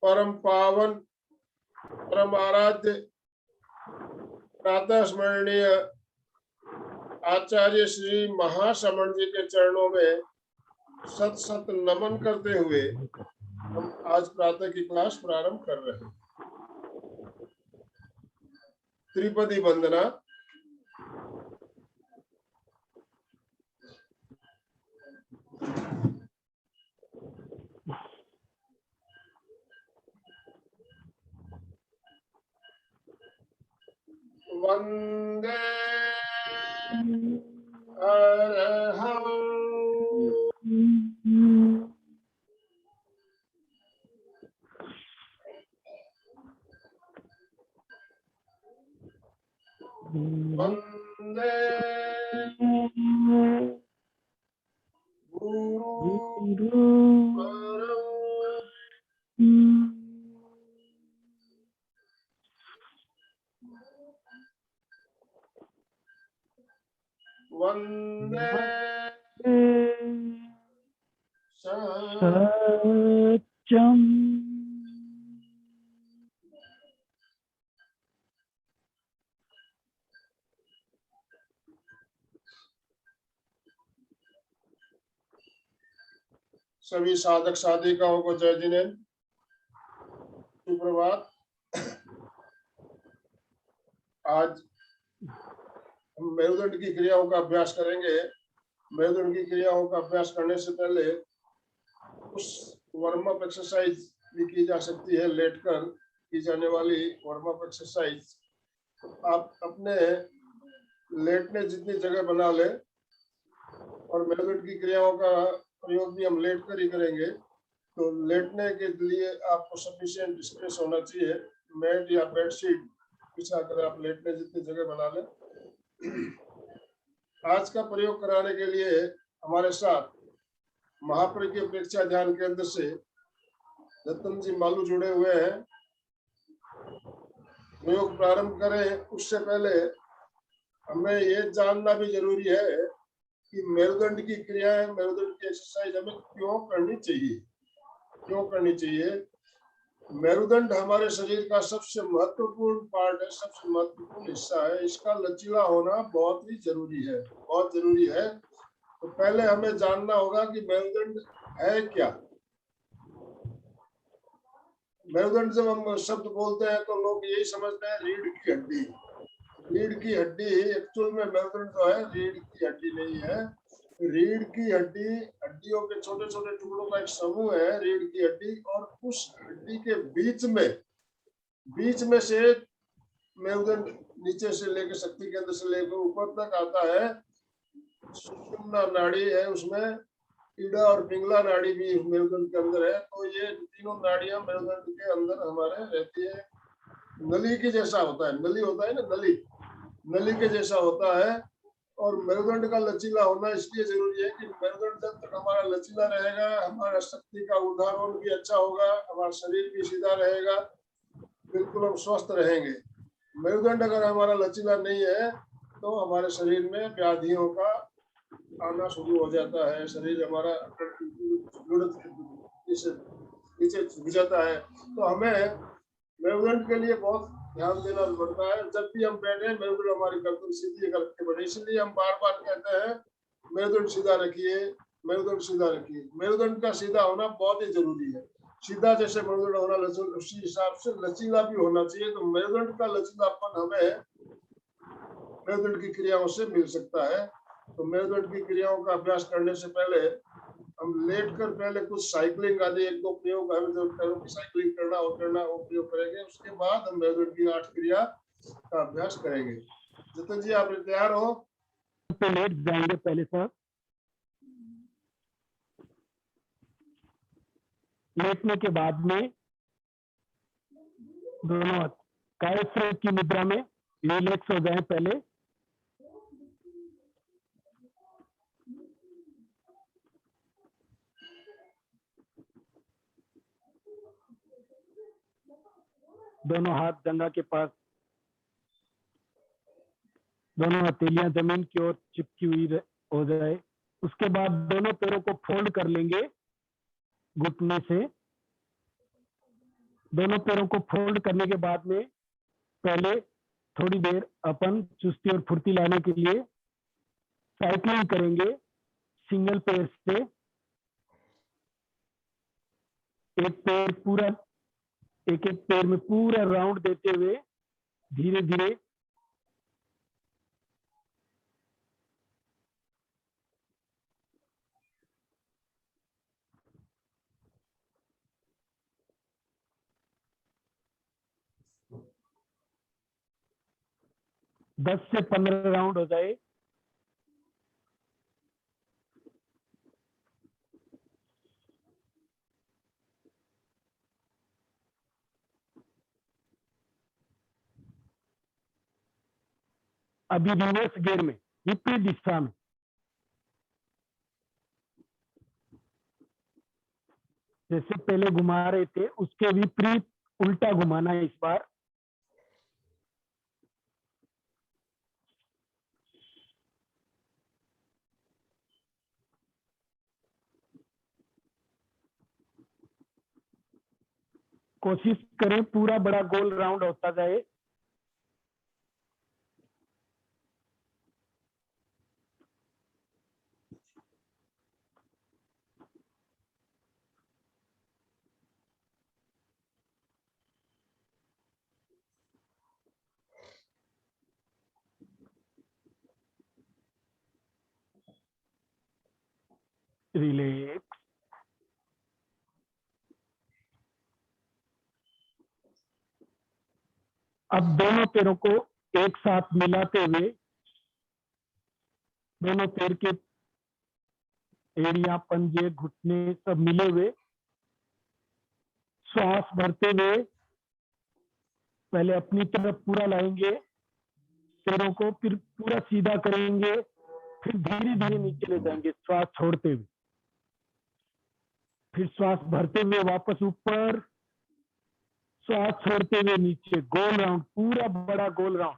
परम पावन परम आराध्य प्रातः स्मरणीय आचार्य श्री महाश्रमण जी के चरणों में सत सत नमन करते हुए हम आज प्रातः की क्लास प्रारंभ कर रहे हैं। त्रिपदी वंदना। वंदे अरहं वंदे गुरु वंदे सत्यम। सभी साधक साधिकाओं को जय जिनेन्द्र, सुप्रभात। आज हम मेरुदंड की क्रियाओं का अभ्यास करेंगे। मेरुदंड की क्रियाओं का अभ्यास करने से पहले उस वार्म अप एक्सरसाइज भी की जा सकती है, लेटकर की जाने वाली वार्म अप एक्सरसाइज। आप अपने लेटने जितनी जगह बना ले, और मेरुदंड की क्रियाओं का प्रयोग भी हम लेट कर ही करेंगे। तो लेटने के लिए आपको सफिशिएंट स्पेस होना चाहिए। मैट या बेडशीट बिछाकर आप लेटने जितनी जगह बना लें। आज का प्रयोग कराने के लिए हमारे साथ महाप्र की प्रेक्षा ध्यान केंद्र से रतन जी मालू जुड़े हुए हैं। प्रयोग प्रारंभ करें उससे पहले हमें ये जानना भी जरूरी है कि मेरुदंड की क्रियाएं, मेरुदंड की एक्सरसाइज हमें क्यों करनी चाहिए। मेरुदंड हमारे शरीर का सबसे महत्वपूर्ण पार्ट है, सबसे महत्वपूर्ण हिस्सा है। इसका लचीला होना बहुत ही जरूरी है, बहुत जरूरी है। तो पहले हमें जानना होगा कि मेरुदंड है क्या। मेरुदंड जब हम शब्द बोलते हैं तो लोग यही समझते हैं रीढ़ की हड्डी। रीढ़ की हड्डी एक्चुअल में मेरुदंड जो है रीढ़ की हड्डी नहीं है। रीढ़ की हड्डी हड्डियों के छोटे छोटे टुकड़ों का एक समूह है, रीढ़ की हड्डी। और उस हड्डी के बीच में से मेरुदंड नीचे से लेकर शक्ति केंद्र से लेकर ऊपर तक आता है। सुषुम्ना नाड़ी है, उसमें ईड़ा और पिंगला नाड़ी भी मेरुदंड के अंदर है। तो ये तीनों नाड़ियां मेरुदंड के अंदर हमारे रहती है। नली के जैसा होता है, नली होता है ना, नली के जैसा होता है। और मेरुदंड का लचीला होना इसलिए जरूरी है कि मेरुदंड जब तक हमारा लचीला रहेगा, हमारा शक्ति का उदाहरण भी अच्छा होगा, हमारा शरीर भी सीधा रहेगा, बिल्कुल हम स्वस्थ रहेंगे। मेरुदंड अगर हमारा लचीला नहीं है तो हमारे शरीर में व्याधियों का आना शुरू हो जाता है। शरीर हमारा नीचे झुक जाता है। तो हमें मेरुदंड के लिए बहुत ध्यान देना पड़ता है। जब भी हम बैठे, मेरुदंड हमारी गर्दन सीधी करके बैठे। इसलिए हम बार बार कहते हैं मेरुदंड सीधा रखिए, मेरुदंड सीधा रखिए। मेरुदंड का सीधा होना बहुत ही जरूरी है। सीधा जैसे मेरुदंड होना उसी हिसाब से लचीला भी होना चाहिए। तो मेरुदंड का लचीलापन हमें मेरुदंड की क्रियाओं से मिल सकता है। तो मेरुदंड की क्रियाओं का अभ्यास करने से पहले हम लेट कर पहले कुछ साइकिलिंग आदि एक दो प्रयोग हमें जो पैरों की साइकिलिंग करना वो प्रयोग करेंगे। उसके बाद हम मेरुदंड की 8 क्रिया का अभ्यास करेंगे। जतन जी आप तैयार हो? पे लेट जाएंगे पहले सर। लेटने के बाद में दोनों कायस्थ की मुद्रा में रिलैक्स हो जाए। पहले दोनों हाथ जंघा के पास, दोनों हथेलियां जमीन की ओर चिपकी हुई हो जाए। उसके बाद दोनों पैरों को फोल्ड कर लेंगे घुटने से। दोनों पैरों को फोल्ड करने के बाद में पहले थोड़ी देर अपन चुस्ती और फुर्ती लाने के लिए साइकिलिंग करेंगे सिंगल पैर से। एक पैर पूरा, एक एक पैर में पूरा राउंड देते हुए धीरे धीरे दस से 15 राउंड हो जाए। अभी रिवर्स गियर में, विपरीत दिशा में, जैसे पहले घुमा रहे थे उसके विपरीत उल्टा घुमाना है इस बार। कोशिश करें पूरा बड़ा गोल राउंड होता जाए। रिलैक्स। अब दोनों पैरों को एक साथ मिलाते हुए दोनों पैर के एड़ियां, पंजे, घुटने सब मिले हुए श्वास भरते हुए पहले अपनी तरफ पूरा लाएंगे पैरों को, फिर पूरा सीधा करेंगे, फिर धीरे धीरे नीचे ले जाएंगे श्वास छोड़ते हुए, फिर श्वास भरते हुए वापस ऊपर, श्वास छोड़ते हुए नीचे, गोल राउंड, पूरा बड़ा गोल राउंड।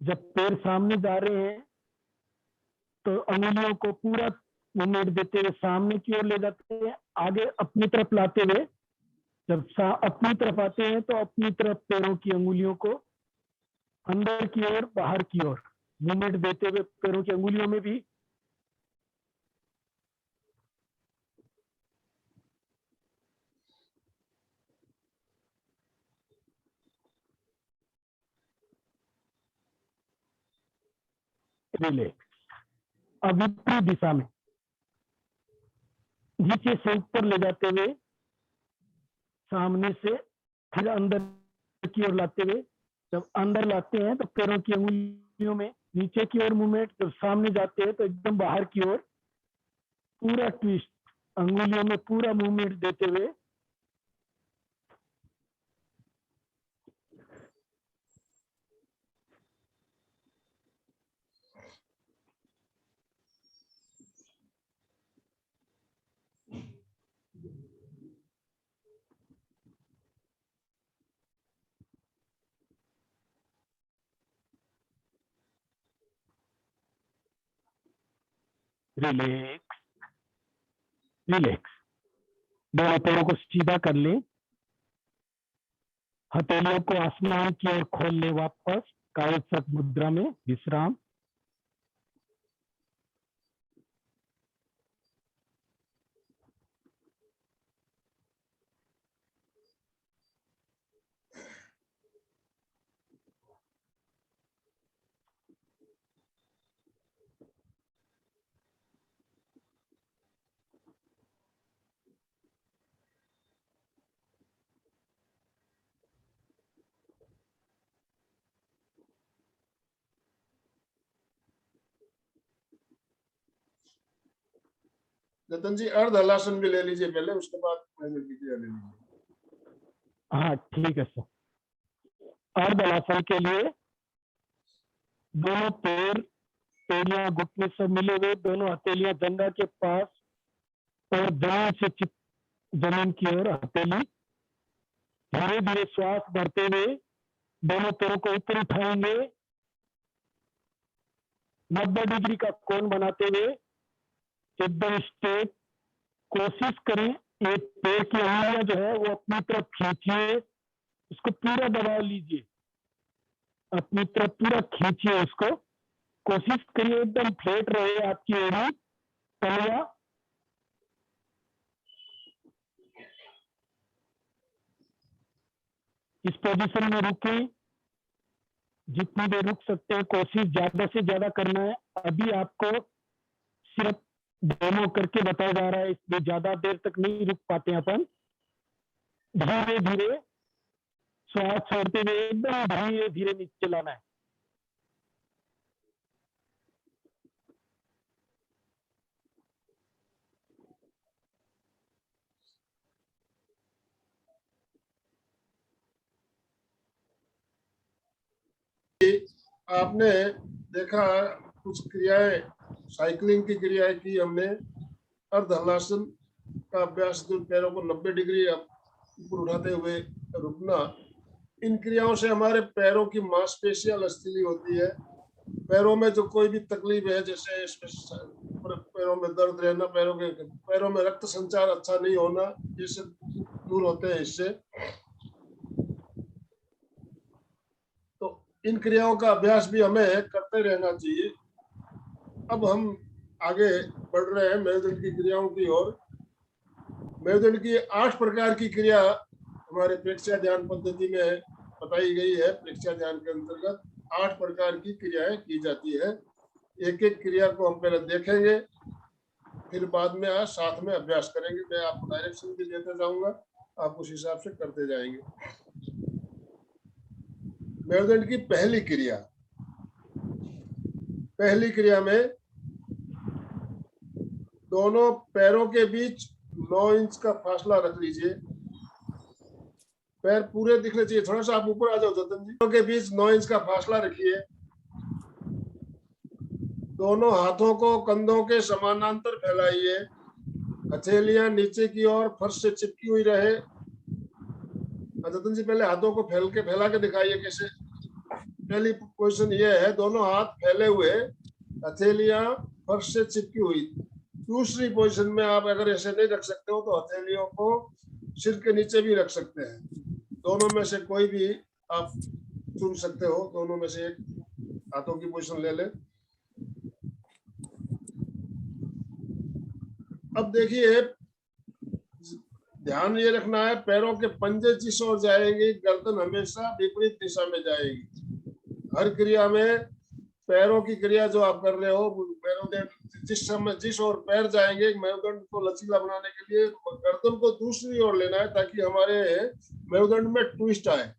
जब पैर सामने जा रहे हैं तो अंगुलियों को पूरा मूवमेंट देते हुए सामने की ओर ले जाते हैं, आगे अपनी तरफ लाते हुए। जब अपनी तरफ आते हैं तो अपनी तरफ पैरों की अंगुलियों को अंदर की ओर, बाहर की ओर मूवमेंट देते हुए पैरों की अंगुलियों में भी। रिलैक्स। अब विपरीत दिशा में नीचे से ऊपर ले जाते हुए सामने से फिर अंदर की ओर लाते हुए। जब अंदर लाते हैं तो पैरों की अंगुलियों में नीचे की ओर मूवमेंट, जब सामने जाते हैं तो एकदम बाहर की ओर पूरा ट्विस्ट, अंगुलियों में पूरा मूवमेंट देते हुए। Relax, relax. दोनों पैरों को सीधा कर ले, हथेलियों को आसमान की ओर खोल ले, वापस कायस्थ मुद्रा में विश्राम। जतन जी अर्ध हलासन भी ले लीजिए पहले, उसके बाद की क्रिया ले लीजिए। हाँ ठीक है सर। अर्ध हलासन के लिए दोनों पैर, एड़ियां, घुटने सब मिले हुए, दोनों हथेलियां जंघा के पास और जमीन से जमीन की ओर हथेली धीरे धीरे श्वास भरते हुए दोनों पैरों को ऊपर उठाएंगे, 90 डिग्री का कोण बनाते हुए एकदम स्ट्रेट। कोशिश करें ये पैर की उंगलियां जो है वो अपनी तरफ खींचिए, उसको पूरा दबा लीजिए, अपनी तरफ पूरा खींचिए उसको। कोशिश करिए एकदम फ्लैट रहे आपकी एड़ी, तलिया। इस पोजीशन में रुके, जितनी देर रुक सकते हैं कोशिश ज्यादा से ज्यादा करना है। अभी आपको सिर्फ डेमो करके बताया जा रहा है, इसलिए ज्यादा देर तक नहीं रुक पाते हैं अपन। धीरे धीरे श्वास छोड़ते हुए एकदम धीरे धीरे नीचे लाना है। आपने देखा कुछ क्रियाएं, साइकिलिंग की क्रियाएं की हमने, अर्ध हलासन का अभ्यास, जो पैरों को 90 डिग्री ऊपर उठाते हुए रुकना। इन क्रियाओं से हमारे पैरों की मांसपेशियां लचीली होती है। पैरों में जो कोई भी तकलीफ है, जैसे पैरों में दर्द रहना, पैरों में रक्त संचार अच्छा नहीं होना, ये सब दूर होते हैं इससे। तो इन क्रियाओं का अभ्यास भी हमें करते रहना चाहिए। अब हम आगे बढ़ रहे हैं मेरुदंड की क्रियाओं की ओर। मेरुदंड की 8 प्रकार की क्रिया हमारे प्रेक्षया ध्यान पद्धति में बताई गई है। प्रेक्षया ध्यान के अंतर्गत 8 प्रकार की क्रियाएं की जाती है। एक एक क्रिया को हम पहले देखेंगे, फिर बाद में आज साथ में अभ्यास करेंगे। मैं आपको डायरेक्शन भी देते जाऊंगा, आप उस हिसाब से करते जाएंगे। मेरुदंड की पहली क्रिया में दोनों पैरों के बीच 9 इंच का फासला रख लीजिए। पैर पूरे दिखने चाहिए, थोड़ा सा आप ऊपर आ जाओ जतन जी। पैरों के बीच 9 इंच का फासला रखिए। दोनों हाथों को कंधों के समानांतर फैलाइए। हथेलियां नीचे की ओर फर्श से चिपकी हुई रहे। जतन जी पहले हाथों को फैला के दिखाइए कैसे। पहली पोजीशन ये है, दोनों हाथ फैले हुए, हथेलियां फर्श से चिपकी हुई। दूसरी पोजीशन में आप अगर ऐसे नहीं रख सकते हो तो हथेलियों को सिर के नीचे भी रख सकते हैं। दोनों में से कोई भी आप चुन सकते हो, दोनों में से एक हाथों की पोजीशन ले ले। अब देखिए, ध्यान ये रखना है, पैरों के पंजे जिस ओर जाएंगे, गर्दन हमेशा विपरीत दिशा में जाएगी। हर क्रिया में पैरों की क्रिया जो आप कर रहे हो, मेरुदंड जिस ओर पैर जाएंगे, मेरुदंड को लचीला बनाने के लिए गर्दन को दूसरी ओर लेना है, ताकि हमारे मेरुदंड में ट्विस्ट आए।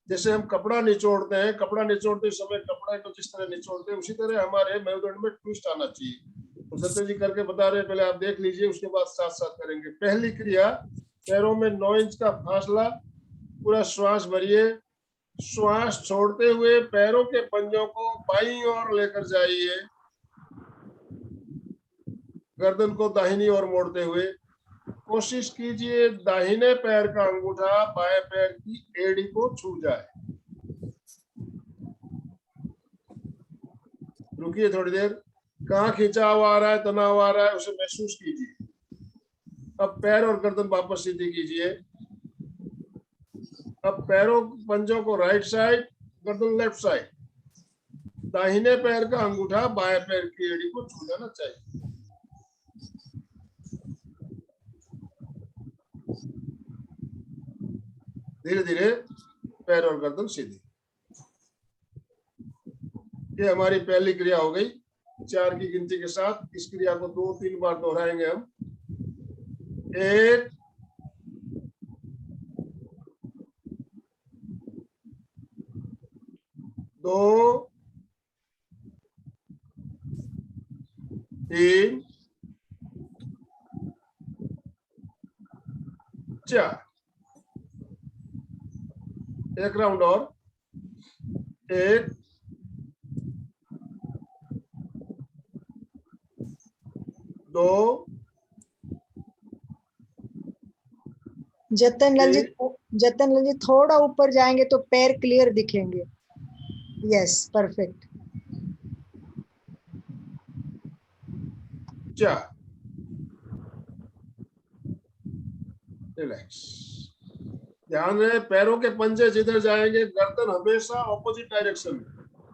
जैसे हम कपड़ा निचोड़ते हैं, कपड़ा निचोड़ते समय कपड़ा को जिस तरह निचोड़ते हैं, उसी तरह हमारे मेरुदंड में ट्विस्ट आना चाहिए। तो सत्य जी करके बता रहे हैं, पहले आप देख लीजिए, उसके बाद साथ साथ करेंगे। पहली क्रिया, पैरों में 9 इंच का फासला, पूरा श्वास भरिए। श्वास छोड़ते हुए पैरों के पंजों को बाईं ओर लेकर जाइए, गर्दन को दाहिनी ओर मोड़ते हुए। कोशिश कीजिए दाहिने पैर का अंगूठा बाएं पैर की एड़ी को छू जाए। रुकिए थोड़ी देर, कहाँ खिंचाव आ रहा है, तनाव आ रहा है, उसे महसूस कीजिए। अब पैर और गर्दन वापस सीधी कीजिए। अब पैरों पंजों को राइट साइड, गर्दन लेफ्ट साइड। दाहिने पैर का अंगूठा बाएं पैर की एड़ी को छू जाना चाहिए। धीरे धीरे पैर और गर्दन सीधी। ये हमारी पहली क्रिया हो गई। 4 की गिनती के साथ इस क्रिया को 2-3 बार दोहराएंगे हम। 1 2 3 4। एक राउंड और। 1 2 जतन लाल जी जतन जी थोड़ा ऊपर जाएंगे तो पैर क्लियर दिखेंगे। Yes, perfect. चा, रिलैक्स। ध्यान रहे पैरों के पंजे जिधर जाएंगे गर्दन हमेशा ऑपोजिट डायरेक्शन में,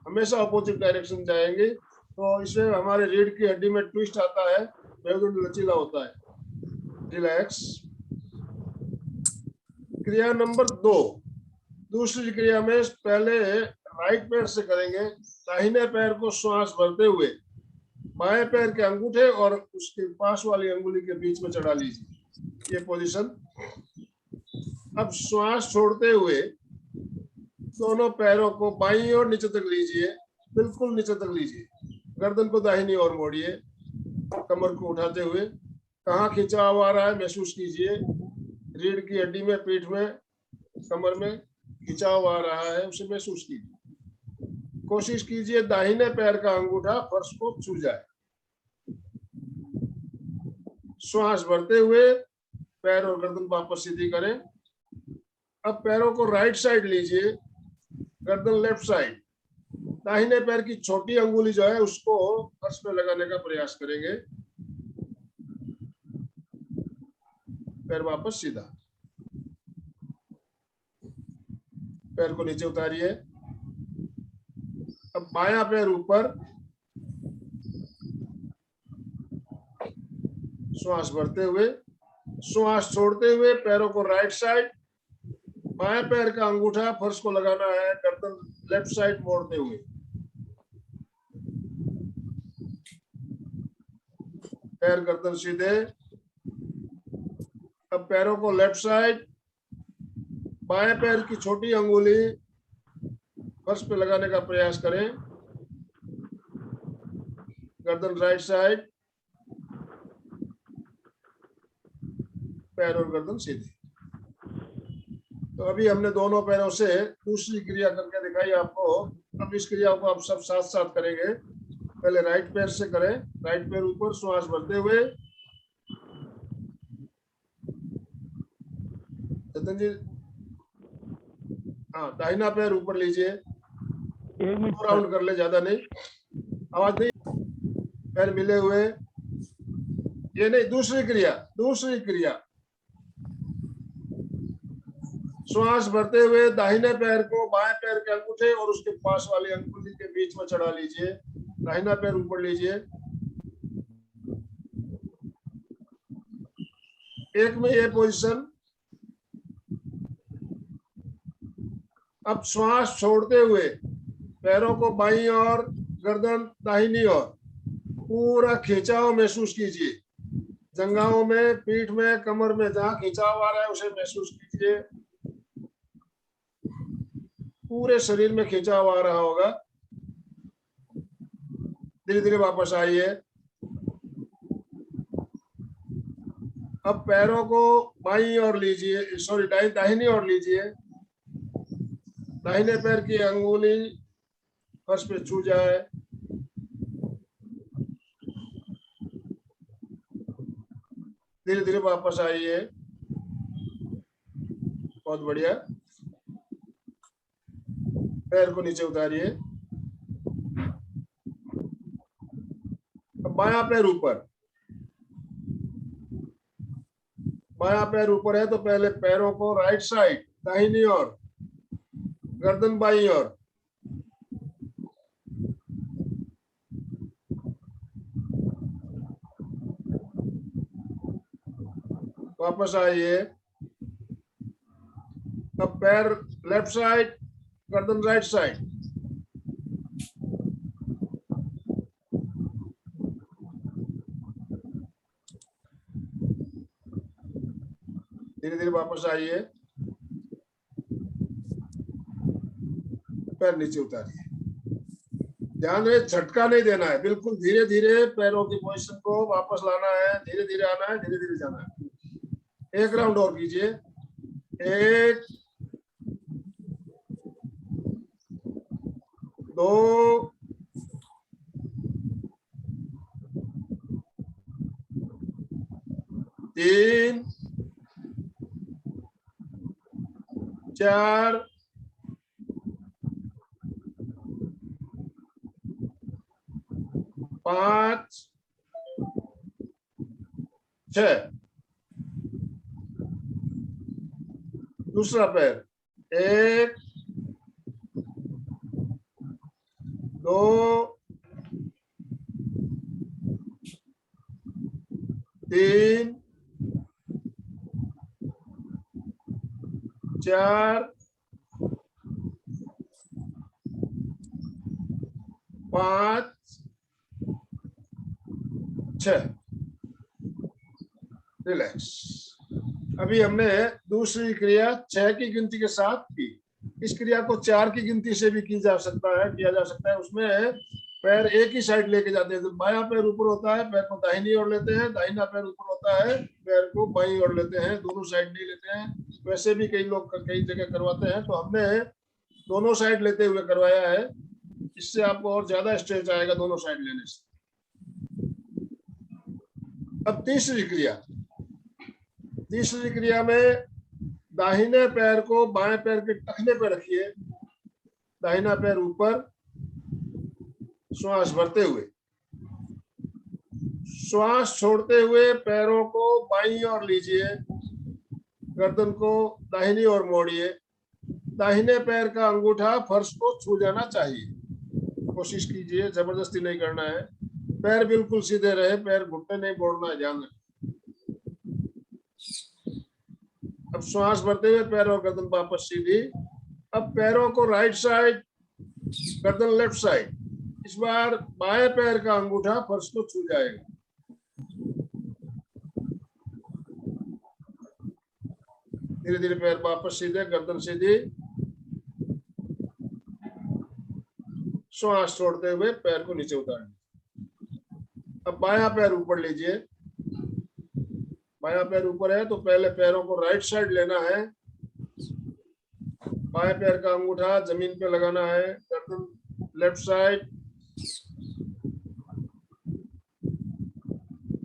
हमेशा ऑपोजिट डायरेक्शन जाएंगे। तो इसमें हमारे रीढ़ की हड्डी में ट्विस्ट आता है, मेरुदंड लचीला होता है। रिलैक्स। क्रिया नंबर 2, दूसरी क्रिया में पहले राइट पैर से करेंगे। दाहिने पैर को श्वास भरते हुए बाएं पैर के अंगूठे और उसके पास वाली अंगुली के बीच में चढ़ा लीजिए, ये पोजीशन। अब श्वास छोड़ते हुए दोनों पैरों को बाईं ओर नीचे तक लीजिए, बिल्कुल नीचे तक लीजिए। गर्दन को दाहिनी ओर मोड़िए, कमर को उठाते हुए। कहाँ खिंचाव आ रहा है महसूस कीजिए। रीढ़ की हड्डी में, पीठ में, कमर में खिंचाव आ रहा है, उसे महसूस कीजिए। कोशिश कीजिए दाहिने पैर का अंगूठा फर्श को छू जाए। श्वास भरते हुए पैर और गर्दन वापस सीधी करें। अब पैरों को राइट साइड लीजिए, गर्दन लेफ्ट साइड। दाहिने पैर की छोटी अंगुली जो है उसको फर्श पे लगाने का प्रयास करेंगे। पैर वापस सीधा। पैर को नीचे उतारिए। अब बायां पैर ऊपर, श्वास भरते हुए, श्वास छोड़ते हुए पैरों को राइट साइड। बाएं पैर का अंगूठा फर्श को लगाना है, गर्दन लेफ्ट साइड मोड़ते हुए। पैर गर्दन सीधे। अब पैरों को लेफ्ट साइड, बाएं पैर की छोटी अंगुली फर्श पे लगाने का प्रयास करें। गर्दन राइट साइड, पैर और गर्दन सीधे। तो अभी हमने दोनों पैरों से दूसरी क्रिया करके दिखाई आपको। अब इस क्रिया को आप सब साथ साथ करेंगे। पहले राइट पैर से करें। राइट पैर ऊपर, श्वास भरते हुए। जतन जी, हाँ, दाहिना पैर ऊपर लीजिए। 2 राउंड कर ले, ज्यादा नहीं। आवाज नहीं। पैर मिले हुए। ये नहीं, दूसरी क्रिया, दूसरी क्रिया। श्वास भरते हुए दाहिने पैर को बाएं पैर के अंगूठे और उसके पास वाली अंगुली के बीच में चढ़ा लीजिए। दाहिना पैर ऊपर लीजिए। एक में ये पोजीशन। अब श्वास छोड़ते हुए पैरों को बाईं ओर, गर्दन दाहिनी ओर, पूरा खिंचाव महसूस कीजिए। जंघाओं में, पीठ में, कमर में जहां खिंचाव आ रहा है उसे महसूस कीजिए। पूरे शरीर में खिंचाव आ रहा होगा। धीरे धीरे वापस आइए। अब पैरों को बाईं ओर लीजिए, सॉरी दाहिनी ओर लीजिए। दाहिने पैर की अंगुली फर्श पे छू जाए। धीरे धीरे वापस आइए। बहुत बढ़िया। पैर को नीचे उतारिए। अब बायां पैर ऊपर। बायां पैर ऊपर है तो पहले पैरों को राइट साइड, दाहिनी ओर, गर्दन बाईं ओर। वापस आइए। अब पैर लेफ्ट साइड, गर्दन राइट साइड। धीरे धीरे वापस आइए। पैर नीचे उतारिए। ध्यान रहे झटका नहीं देना है, बिल्कुल धीरे धीरे पैरों की पोजीशन को वापस लाना है। धीरे धीरे आना है, धीरे धीरे जाना है। एक राउंड और कीजिए। 1, 2, 3, 4 5 6। दूसरा पैर 1 2 3 4 5 6। रिलैक्स। अभी हमने दूसरी क्रिया 6 की गिनती के साथ की। इस क्रिया को 4 की गिनती से भी किया जा सकता है। उसमें पैर एक ही साइड लेके जाते हैं। तो बायां पैर ऊपर होता है, पैर को दाहिनी ओर लेते हैं, दाहिना पैर ऊपर होता है, पैर को बाईं ओर लेते हैं, दोनों साइड नहीं लेते हैं। वैसे भी कई लोग कई जगह करवाते हैं, तो हमने दोनों साइड लेते हुए करवाया है। इससे आपको और ज्यादा स्ट्रेच आएगा दोनों साइड लेने से। अब तीसरी क्रिया में दाहिने पैर को बाएं पैर के टखने पर रखिए, दाहिना पैर ऊपर, श्वास भरते हुए, श्वास छोड़ते हुए पैरों को बाईं ओर लीजिए, गर्दन को दाहिनी ओर मोड़िए। दाहिने पैर का अंगूठा फर्श को छू जाना चाहिए। कोशिश कीजिए, जबरदस्ती नहीं करना है। पैर बिल्कुल सीधे रहे, पैर घुटने नहीं मोड़ना है, ध्यान रखें। अब श्वास भरते हुए पैर और गर्दन वापस सीधी। अब पैरों को राइट साइड, गर्दन लेफ्ट साइड। इस बार बाएं पैर का अंगूठा फर्श को छू जाएगा। धीरे धीरे पैर वापस सीधे, गर्दन सीधी। श्वास छोड़ते हुए पैर को नीचे उतारें। अब बायां पैर ऊपर लीजिए। बायां पैर ऊपर है तो पहले पैरों को राइट साइड लेना है। बाएं पैर का अंगूठा जमीन पे लगाना है, गर्दन लेफ्ट साइड।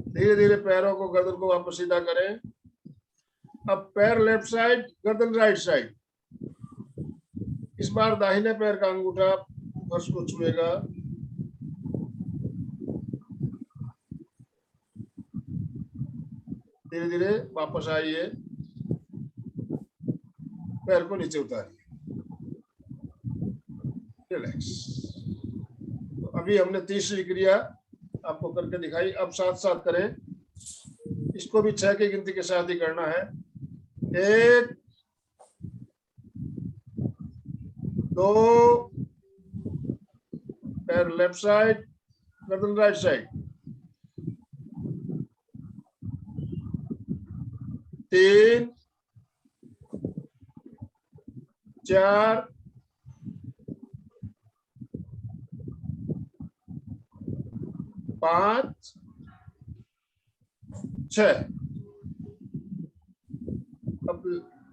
धीरे धीरे पैरों को, गर्दन को वापस सीधा करें। अब पैर लेफ्ट साइड, गर्दन राइट साइड। इस बार दाहिने पैर का अंगूठा फर्श को छुएगा। धीरे धीरे वापस आइए, पैर को नीचे उतारिए, रिलैक्स। तो अभी हमने तीसरी क्रिया आपको करके दिखाई। अब साथ साथ करें। इसको भी 6 की गिनती के साथ ही करना है। 1 2, पैर लेफ्ट साइड, गर्दन राइट साइड। 3 4 5 6। अब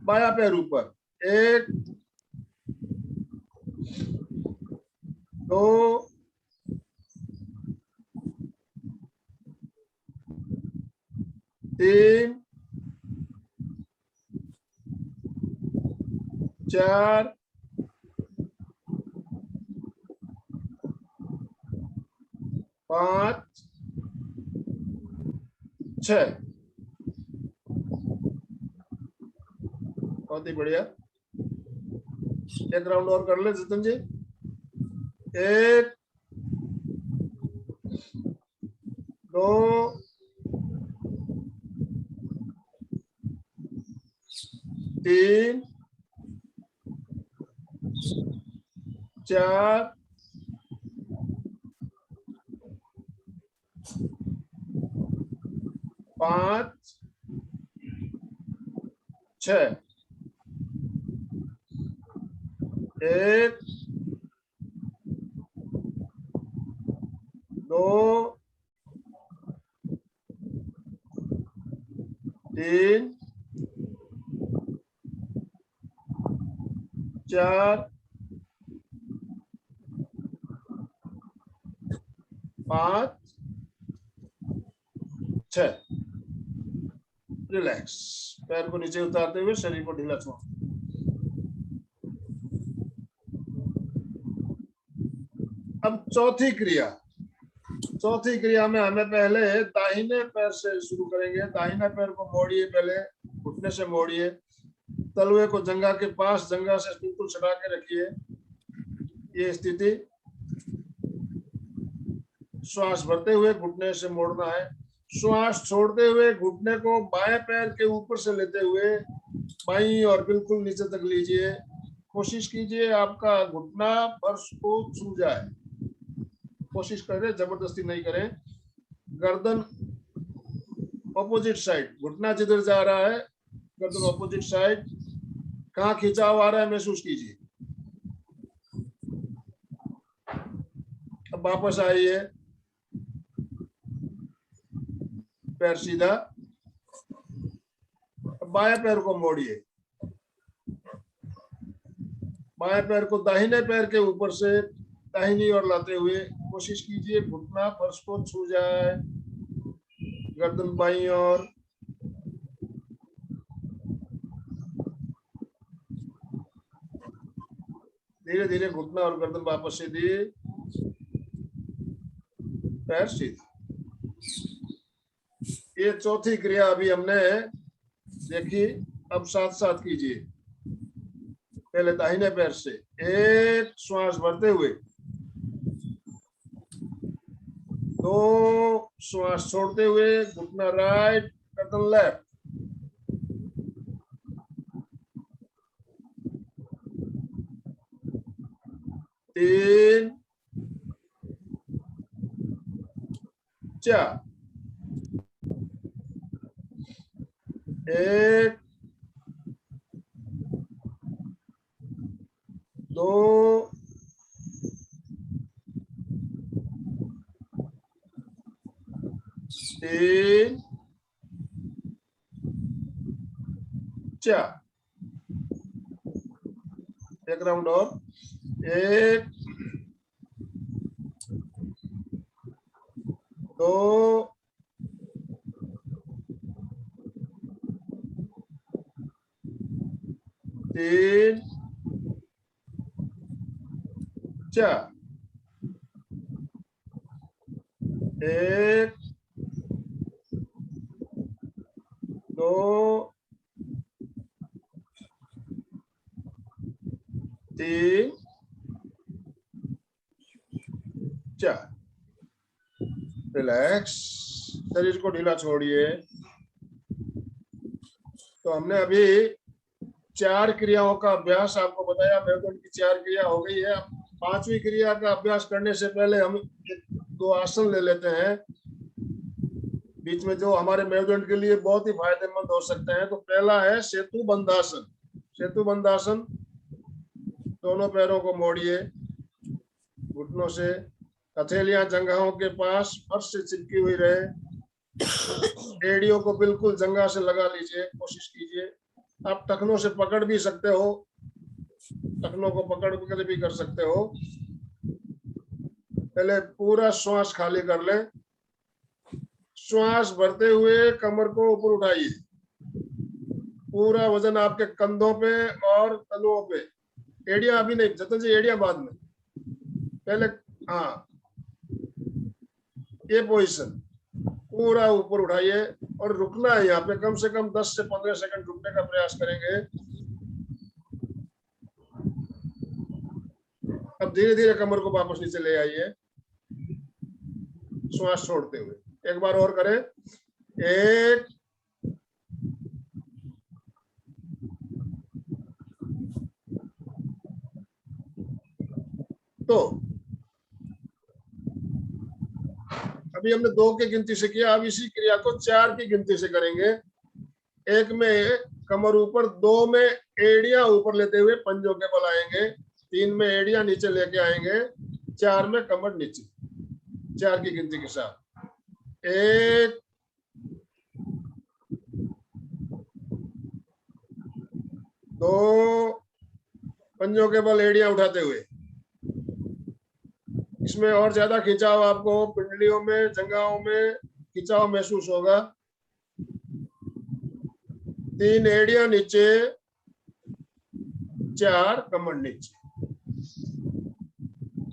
बायां पैर ऊपर। 1 2 3 4 5 6। बहुत ही बढ़िया। एक राउंड और कर ले जितन जी। 1 2 3 4 5 6। 1 2 3 4 5 6। रिलैक्स। पैर को नीचे उतारते हुए शरीर को ढीला छोड़। अब चौथी क्रिया में हमें पहले दाहिने पैर से शुरू करेंगे। दाहिने पैर को मोड़िए, पहले घुटने से मोड़िए, तलवे को जंघा के पास, जंघा से बिल्कुल सटा के रखिए, ये स्थिति। श्वास भरते हुए घुटने से मोड़ना है। श्वास छोड़ते हुए घुटने को बाएं पैर के ऊपर से लेते हुए बाईं और बिल्कुल नीचे तक लीजिए। कोशिश कीजिए आपका घुटना फर्श को छू जाए, कोशिश करें, जबरदस्ती नहीं करें। गर्दन ऑपोजिट साइड, घुटना जिधर जा रहा है गर्दन ऑपोजिट साइड। कहाँ खिंचाव आ रहा है महसूस कीजिए। अब वापस आइए, पैर सीधा। बाएं पैर को मोड़िए, बाएं पैर को दाहिने पैर के ऊपर से दाहिनी ओर लाते हुए कोशिश कीजिए घुटना फर्श को छू जाए। गर्दन बाईं ओर, धीरे धीरे घुटना और गर्दन वापस सीधी, पैर सीधा। ये चौथी क्रिया अभी हमने देखी। अब साथ साथ कीजिए। पहले दाहिने पैर से एक श्वास भरते हुए, 2 श्वास छोड़ते हुए, घुटना राइट, गर्दन लेफ्ट, 3 4, 1 2 3 4। एक राउंड और, 1 2 3 4, 1 2 3 4। रिलैक्स, शरीर को ढीला छोड़िए। तो हमने अभी 4 क्रियाओं का अभ्यास आपको बताया। मेरुदंड की 4 क्रिया हो गई है। 5वीं क्रिया का अभ्यास करने से पहले हम 2 आसन ले लेते हैं बीच में, जो हमारे मेरुदंड के लिए बहुत ही फायदेमंद हो सकते हैं। तो पहला है सेतु बंधासन। सेतु बंधासन, दोनों पैरों को मोड़िए, घुटनों से हथेलियां जंघाओं के पास फर्श से चिपकी हुई रहे। एड़ियों को बिल्कुल जंघा से लगा लीजिए, कोशिश कीजिए। आप टखनों से पकड़ भी सकते हो, टखनों को पकड़ कर भी कर सकते हो। पहले पूरा श्वास खाली कर लें। श्वास भरते हुए कमर को ऊपर उठाइए, पूरा वजन आपके कंधों पे और तलुओं पे। एड़ियां अभी नहीं, जतन जी एड़ियां बाद में, पहले हाँ, ये पोजीशन पूरा ऊपर उठाइए और रुकना है यहाँ पे। कम से कम 10 से 15 सेकंड रुकने का प्रयास करेंगे। अब धीरे धीरे कमर को वापस नीचे ले आइए, श्वास छोड़ते हुए। एक बार और करें, 1 तो अभी हमने 2 की गिनती से किया। अब इसी क्रिया को 4 की गिनती से करेंगे। 1 में कमर ऊपर, 2 में एड़ियां ऊपर लेते हुए पंजों के बल आएंगे, 3 में एड़ियां नीचे लेके आएंगे, 4 में कमर नीचे। 4 की गिनती के साथ 1 2, पंजों के बल एड़ियां उठाते हुए। इसमें और ज्यादा खिंचाव आपको पिंडलियों में, जंघाओं में खिंचाव महसूस होगा। 3 एड़ियां नीचे, 4 कमर नीचे।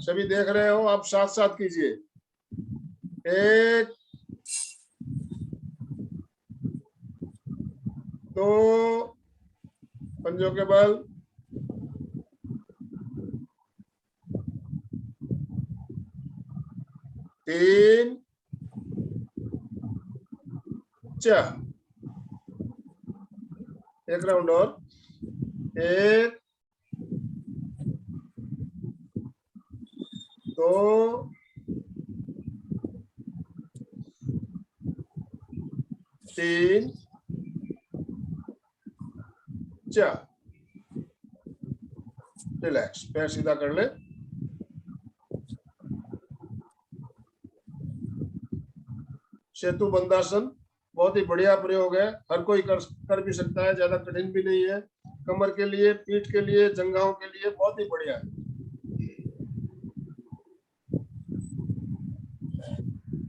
सभी देख रहे हो, आप साथ साथ कीजिए। 1 2 पंजों के बल, 3 4, एक राउंड और। 1 2 3 4। रिलैक्स, पैर सीधा कर ले। सेतु बंदासन बहुत ही बढ़िया प्रयोग है, हर कोई कर भी सकता है, ज्यादा कठिन भी नहीं है। कमर के लिए, पीठ के लिए, जंघाओं के लिए बहुत ही बढ़िया है।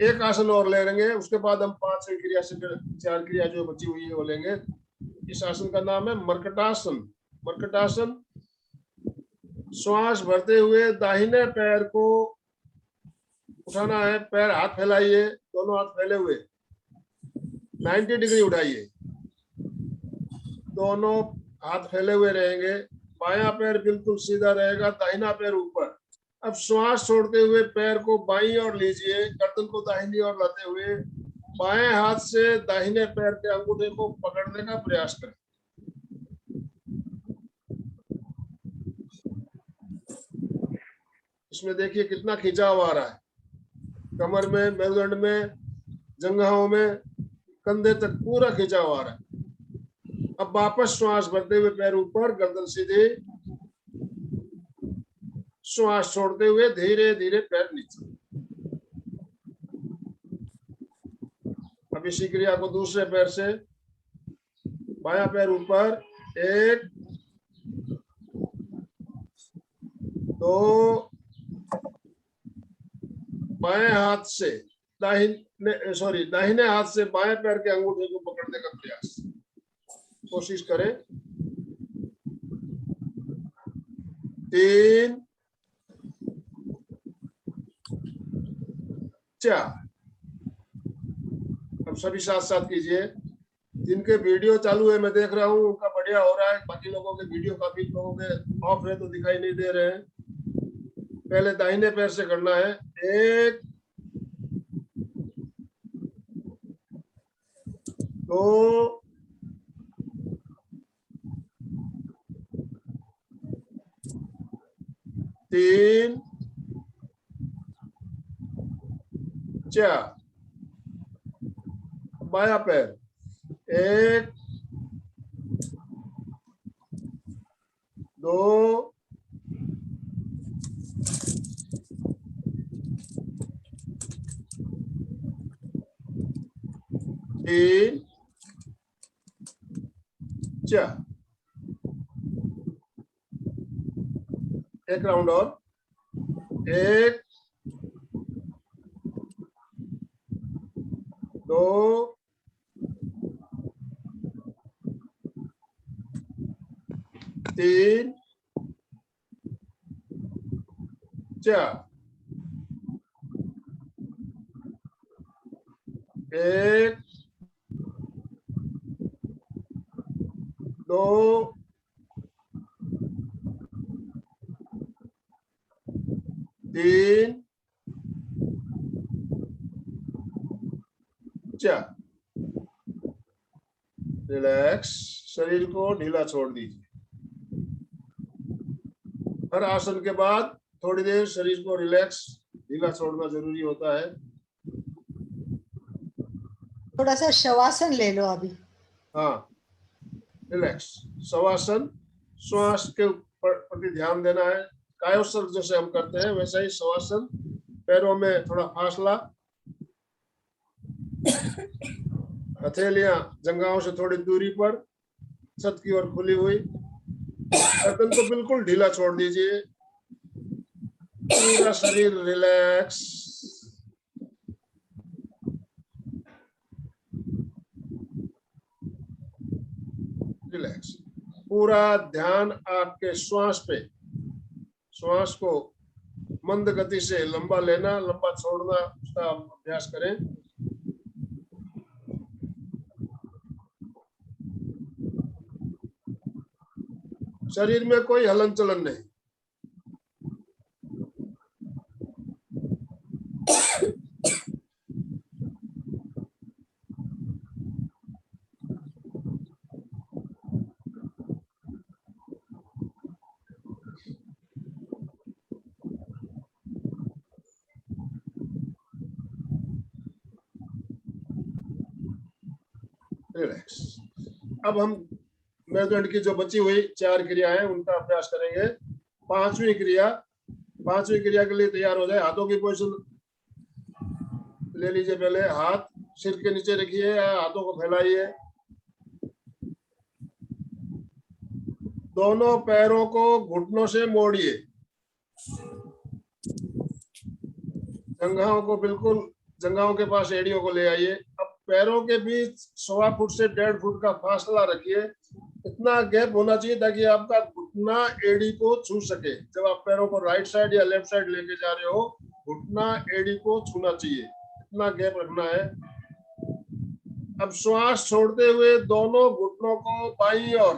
एक आसन और ले लेंगे, उसके बाद हम 5 क्रिया से 4 क्रिया जो बची हुई है वो लेंगे। इस आसन का नाम है मर्कटासन। मर्कटासन, श्वास भरते हुए दाहिने पैर को उठाना है। पैर हाथ फैलाइए, दोनों हाथ फैले हुए 90 डिग्री उठाइए, दोनों हाथ फैले हुए रहेंगे। बायां पैर बिल्कुल सीधा रहेगा, दाहिना पैर ऊपर। अब श्वास छोड़ते हुए पैर को बाईं ओर लीजिए, गर्दन को दाहिनी ओर लाते हुए बाएं हाथ से दाहिने पैर के अंगूठे को पकड़ने का प्रयास करें। इसमें देखिए कितना खिंचाव आ रहा है, कमर में, मेरुदंड में, जंघाओं में, कंधे तक पूरा खिंचाव आ रहा है। अब वापस श्वास भरते हुए पैर ऊपर, गर्दन सीधी, श्वास छोड़ते हुए धीरे धीरे पैर नीचे। अब इसी क्रिया को दूसरे पैर से, बायां पैर ऊपर, 1 2, बाएं हाथ से दाहिने हाथ से बाएं पैर के अंगूठे को पकड़ने का प्रयास, कोशिश करें। 3 4। अब सभी साथ साथ कीजिए। जिनके वीडियो चालू है मैं देख रहा हूँ, उनका बढ़िया हो रहा है, बाकी लोगों के वीडियो काफी लोगों के ऑफ है तो दिखाई नहीं दे रहे हैं। पहले दाहिने पैर से करना है। 1 2 3 4। बायां पैर, 1 2 3 4। एक राउंड और। 1 2 3 4। 1 2 3 4। रिलैक्स, शरीर को ढीला छोड़ दीजिए। हर आसन के बाद थोड़ी देर शरीर को रिलैक्स, ढीला छोड़ना जरूरी होता है। थोड़ा सा शवासन ले लो अभी। हाँ, रिलैक्स शवासन, श्वास के प्रति ध्यान देना है। कायोत्सर्ग जैसे हम करते हैं वैसा ही शवासन, पैरों में थोड़ा फासला, हथेलियां जंघाओं से थोड़ी दूरी पर, छत की ओर खुली हुई। गर्दन को बिल्कुल ढीला छोड़ दीजिए, पूरा शरीर रिलैक्स। रिलैक्स, पूरा ध्यान आपके श्वास पे, श्वास को मंद गति से लंबा लेना, लंबा छोड़ना, उसका अभ्यास करें। शरीर में कोई हलन चलन नहीं। रिलैक्स। अब हम मेरुदंड की जो बची हुई 4 क्रिया है उनका अभ्यास करेंगे। पांचवी क्रिया के लिए तैयार हो जाए। हाथों की पोजीशन ले लीजिए। पहले हाथ सिर के नीचे रखिए, हाथों को फैलाइए। दोनों पैरों को घुटनों से मोड़िए। जंघाओं को बिल्कुल जंघाओं के पास एड़ियों को ले आइए। अब पैरों के बीच 1.25 फुट से 1.5 फुट का फासला रखिए। इतना गैप होना चाहिए ताकि आपका घुटना एड़ी को छू सके। जब आप पैरों को राइट साइड या लेफ्ट साइड लेके जा रहे हो, घुटना एड़ी को छूना चाहिए। इतना गैप रखना है। अब श्वास छोड़ते हुए दोनों घुटनों को बाईं ओर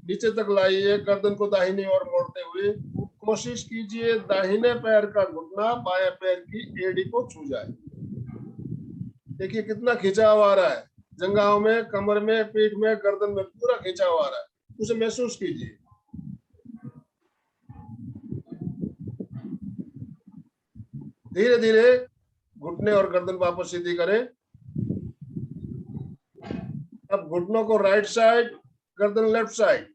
नीचे तक लाइए, गर्दन को दाहिनी ओर मोड़ते हुए। कोशिश कीजिए दाहिने पैर का घुटना बाएं पैर की एड़ी को छू जाए। देखिए कितना खिंचाव आ रहा है। जंघाओं में, कमर में, पीठ में, गर्दन में पूरा खिंचाव आ रहा है। उसे महसूस कीजिए। धीरे धीरे घुटने और गर्दन वापस सीधी करें। अब घुटनों को राइट साइड, गर्दन लेफ्ट साइड।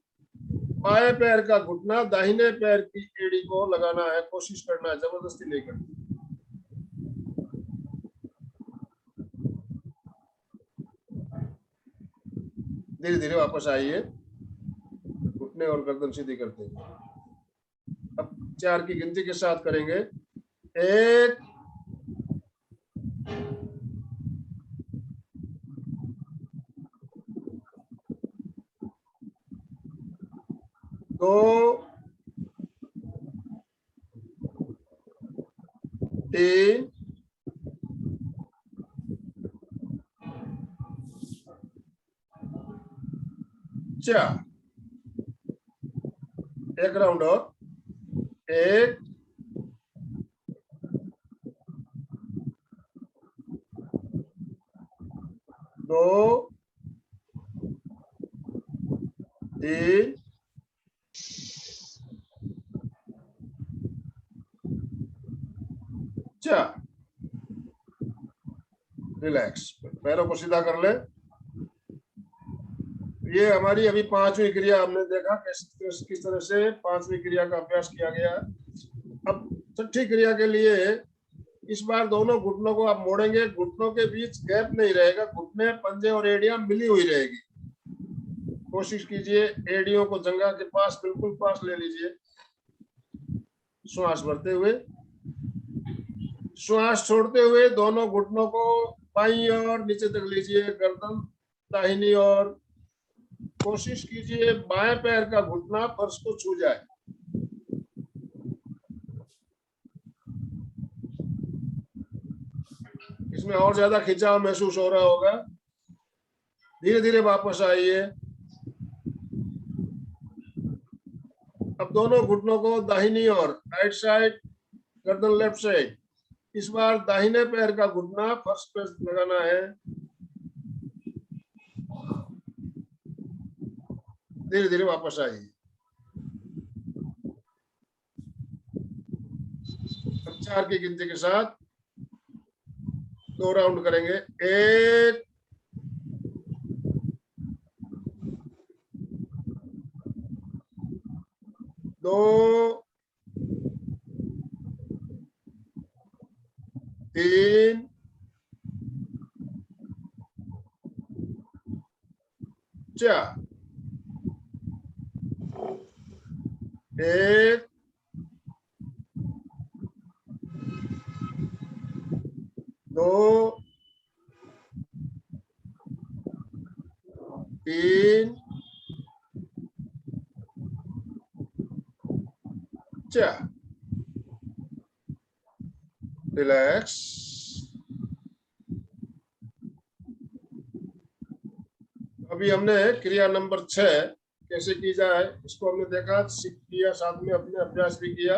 बाएं पैर का घुटना दाहिने पैर की एड़ी को लगाना है। कोशिश करना है, जबरदस्ती नहीं करनी। धीरे धीरे वापस आइए, घुटने और गर्दन सीधी करते हैं। अब 4 की गिनती के साथ करेंगे। 1 2 3 4। एक राउंड और। 1 2 3 4। रिलैक्स। पैरों को सीधा कर ले। ये हमारी अभी 5वीं क्रिया। हमने देखा किस तरह से 5वीं क्रिया का अभ्यास किया गया। अब 6ठी क्रिया के लिए इस बार दोनों घुटनों को आप मोड़ेंगे। घुटनों के बीच गैप नहीं रहेगा। घुटने, पंजे और एड़ियां मिली हुई रहेगी। कोशिश कीजिए एड़ियों को जंघा के पास, बिल्कुल पास ले लीजिए। श्वास भरते हुए, श्वास छोड़ते हुए दोनों घुटनों को बाईं ओर नीचे तक लीजिए, गर्दन दाहिनी ओर। कोशिश कीजिए बाएं पैर का घुटना फर्श को छू जाए। इसमें और ज्यादा खिंचाव महसूस हो रहा होगा। धीरे धीरे वापस आइए। अब दोनों घुटनों को दाहिनी ओर, राइट साइड, गर्दन लेफ्ट साइड। इस बार दाहिने पैर का घुटना फर्श पे लगाना है। धीरे धीरे वापस आइए। अब 4 की गिनती के साथ 2 राउंड करेंगे। 1 2 3 4। 1 2 3 4। रिलैक्स। अभी हमने क्रिया नंबर 6 कैसे की जाए इसको हमने देखा, सीख किया, साथ में अपने अभ्यास भी किया।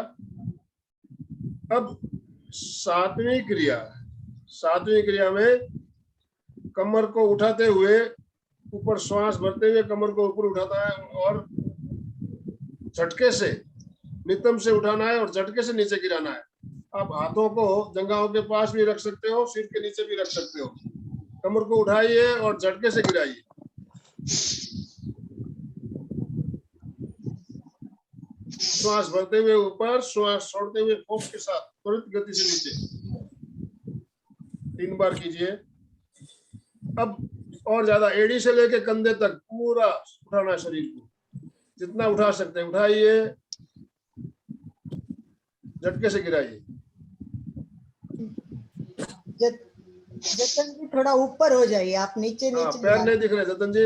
अब सातवीं क्रिया में कमर को उठाते हुए ऊपर श्वास भरते हुए कमर को ऊपर उठाता है और झटके से नितंब से उठाना है और झटके से नीचे गिराना है। आप हाथों को जंघाओं के पास भी रख सकते हो, सिर के नीचे भी रख सकते हो। कमर को उठाइए और झटके से गिराइए। श्वास भरते हुए ऊपर, श्वास छोड़ते हुए फोर्स के साथ त्वरित गति से नीचे। 3 बार कीजिए। अब और ज्यादा एड़ी से लेके कंधे तक पूरा उठाना है शरीर को, जितना उठा सकते हैं उठाइए, झटके से गिराइए। जतन जी थोड़ा ऊपर हो जाइए, आप नीचे नीचे पैर नहीं दिख रहे जतन जी,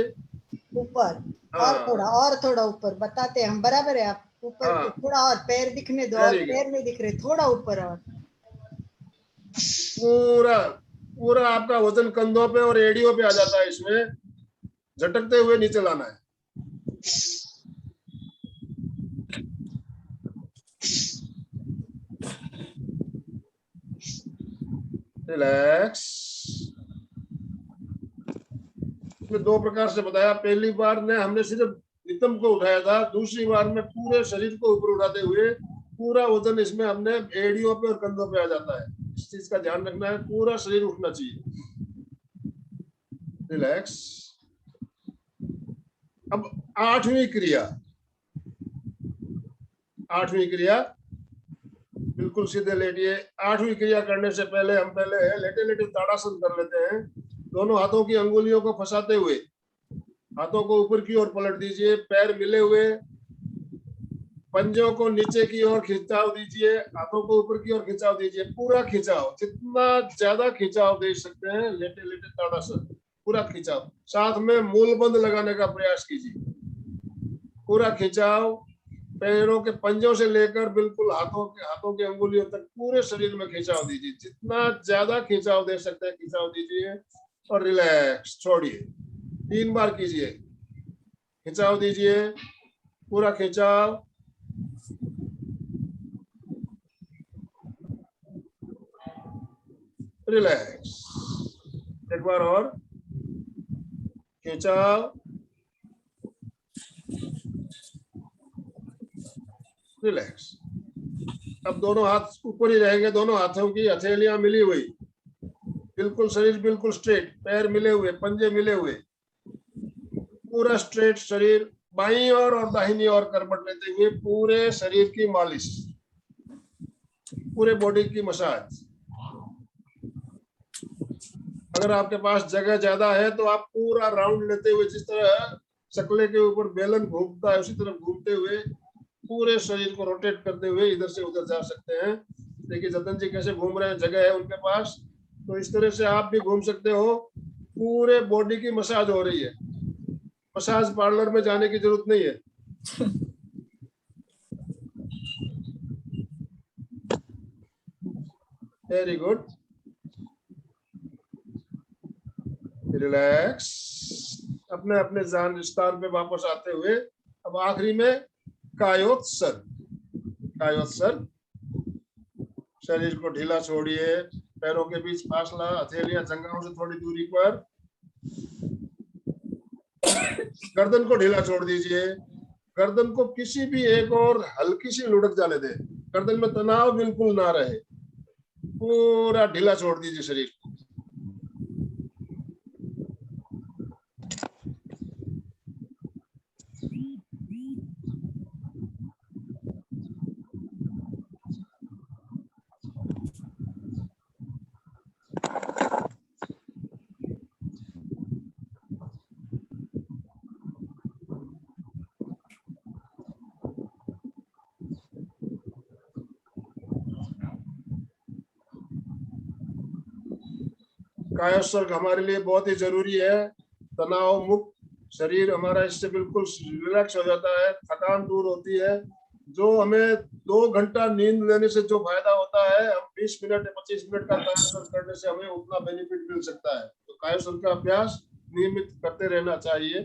ऊपर और थोड़ा ऊपर बताते हैं हम, बराबर है। आप ऊपर थोड़ा और पैर दिखने दो, और पैर नहीं दिख रहे, थोड़ा ऊपर और पूरा आपका वजन कंधों पे और एड़ियों पे आ जाता है। इसमें झटकते हुए नीचे लाना है। रिलैक्स। इसमें 2 प्रकार से बताया। पहली बार ने हमने सिर्फ नितंब को उठाया था, दूसरी बार में पूरे शरीर को ऊपर उठाते हुए पूरा वजन इसमें हमने एड़ियों पे और कंधों पे आ जाता है। इस चीज का ध्यान रखना है, पूरा शरीर उठना चाहिए। रिलैक्स। अब 8वीं क्रिया बिल्कुल सीधे लेटिए। 8वीं क्रिया करने से पहले हम लेटे लेटे ताड़ासन कर लेते हैं। दोनों हाथों की अंगुलियों को फंसाते हुए हाथों को ऊपर की ओर पलट दीजिए, पैर मिले हुए, पंजों को नीचे की ओर खिंचाव दीजिए, हाथों को ऊपर की ओर खिंचाव दीजिए। पूरा खिंचाव, जितना ज्यादा खिंचाव दे सकते हैं। लेटे लेटे ताड़ासन, पूरा खिंचाव। साथ में मूलबंध लगाने का प्रयास कीजिए। पूरा खिंचाव, पैरों के पंजों से लेकर बिल्कुल हाथों की अंगुलियों तक पूरे शरीर में खिंचाव दीजिए। जितना ज्यादा खिंचाव दे सकते हैं खिंचाव दीजिए और रिलैक्स छोड़िए। 3 बार कीजिए। खिंचाव दीजिए, पूरा खिंचाव, रिलैक्स। एक बार और खिंचाव, रिलैक्स। अब दोनों हाथ ऊपर ही रहेंगे, दोनों हाथों की हथेलियां मिली हुई, बिल्कुल शरीर बिल्कुल स्ट्रेट, पैर मिले हुए, पंजे मिले हुए, पूरा स्ट्रेट शरीर। बाईं ओर और दाहिनी ओर करवट लेते हुए पूरे शरीर की मालिश, पूरे बॉडी की मसाज। अगर आपके पास जगह ज्यादा है तो आप पूरा राउंड लेते हुए, जिस तरह शकले के ऊपर बेलन घूमता है उसी तरह घूमते हुए पूरे शरीर को रोटेट करते हुए इधर से उधर जा सकते हैं। देखिए जतन जी कैसे घूम रहे हैं, जगह है उनके पास, तो इस तरह से आप भी घूम सकते हो। पूरे बॉडी की मसाज हो रही है। मसाज पार्लर में जाने की जरूरत नहीं है। Very good. रिलैक्स। अपने अपने स्थान पे वापस आते हुए अब आखिरी में कायोत्सर्ग। शरीर को ढीला छोड़िए, पैरों के बीच फासला, हथेलियां जंघाओं से थोड़ी दूरी पर, गर्दन को ढीला छोड़ दीजिए। गर्दन को किसी भी एक और हल्की सी लुढ़क जाने दें, गर्दन में तनाव बिल्कुल ना रहे, पूरा ढीला छोड़ दीजिए शरीर को। कायोत्सर्ग हमारे लिए बहुत ही जरूरी है। तनाव मुक्त शरीर हमारा इससे बिल्कुल रिलैक्स हो जाता है, थकान दूर होती है, जो हमें 2 घंटा नींद लेने से जो फायदा होता है, हम 20 मिनट या 25 मिनट का कायासन करने से हमें उतना बेनिफिट मिल सकता है। तो कायासन का अभ्यास नियमित करते रहना चाहिए।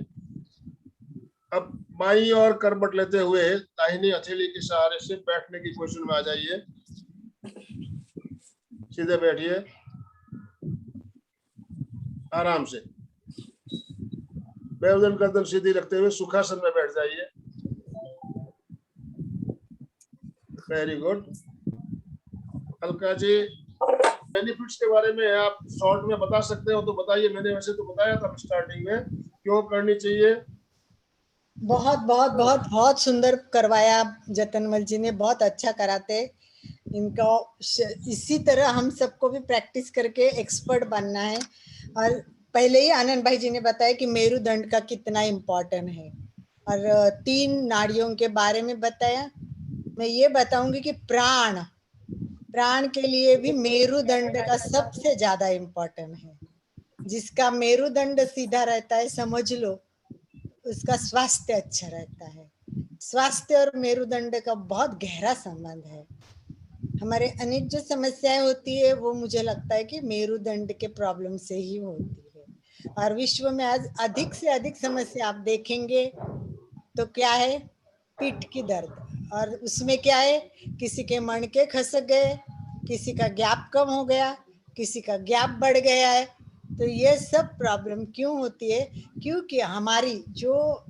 अब बाईं ओर करवट लेते हुए दाहिनी हथेली के सहारे से बैठने की पोजीशन में आ जाइए। सीधे बैठिए आराम से। मेरुदंड गर्दन सीधी रखते हुए सुखासन में बैठ जाइए। Very good. Alka ji, benefits के बारे में आप शॉर्ट में बता सकते हो तो बताइए। मैंने वैसे तो बताया था स्टार्टिंग में, क्यों करनी चाहिए। बहुत बहुत बहुत बहुत सुंदर करवाया जतनमल जी ने, बहुत अच्छा कराते इनको। इसी तरह हम सबको भी प्रैक्टिस करके एक्सपर्ट बनना है। और पहले ही आनंद भाई जी ने बताया कि मेरुदंड का कितना इम्पोर्टेंट है, और 3 नाड़ियों के बारे में बताया। मैं ये बताऊंगी कि प्राण के लिए भी मेरुदंड का सबसे ज्यादा इम्पोर्टेंट है। जिसका मेरुदंड सीधा रहता है, समझ लो उसका स्वास्थ्य अच्छा रहता है। स्वास्थ्य और मेरुदंड का बहुत गहरा संबंध है। हमारे अनेक जो समस्याएं होती है वो मुझे लगता है कि मेरुदंड के प्रॉब्लम से ही होती है। और विश्व में आज अधिक से अधिक समस्या आप देखेंगे तो क्या है, पीठ की दर्द। और उसमें क्या है, किसी के मणके खसक गए, किसी का गैप कम हो गया, किसी का गैप बढ़ गया है। तो ये सब प्रॉब्लम क्यों होती है? क्योंकि हमारी जो